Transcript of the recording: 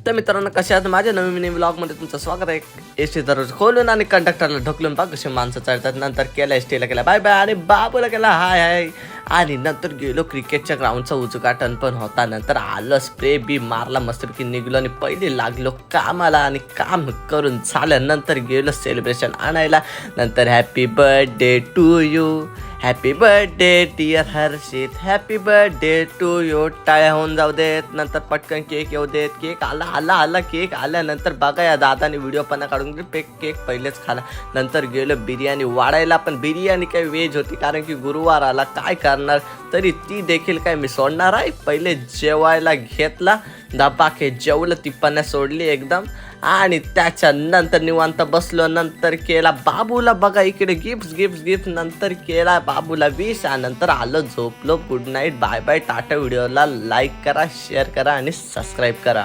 तर मित्रांनो कशा आहात माझ्या नवीन व्लॉगमध्ये तुमचं स्वागत आहे। एसटी दररोज खोलून आणि कंडक्टरला ढकलून पहा कसे माणसं चढतात। नंतर केला एसटीला केला बाय बाय आणि बाबूला केला हाय हाय आणि नंतर गेलो क्रिकेटच्या ग्राउंडचा उद्घाटन पण होता। नंतर आलं स्प्रे बी मारला मस्तपैकी निघलो आणि पहिले लागलो कामाला आणि काम करून झाल्यानंतर गेलो सेलिब्रेशन आणायला। नंतर happy birthday to you happy birthday dear Harshit happy birthday to you. टाळ्या होऊन जाऊ देत नंतर पटकन केक येऊ देत। केक आला केक आल्यानंतर बघा या दादाने व्हिडिओ पण काढून केक पहिलेच खाला। नंतर गेलो बिर्याणी वाढायला पण बिर्याणी काही व्हेज होती कारण की गुरुवार आला काय करणार तरी ती देखील काय मी सोडणार आहे। पहिले जेवायला घेतला धपाके जेवलं ती पण सोडली एकदम आणि त्याच्यानंतर निवांत बसलो। नंतर केला बाबूला बघा इकडे गिफ्ट नंतर केला बाबूला विश आणि नंतर आलो झोपलो। Good night bye bye ta-ta. व्हिडिओला लाईक करा शेअर करा आणि सबस्क्राईब करा।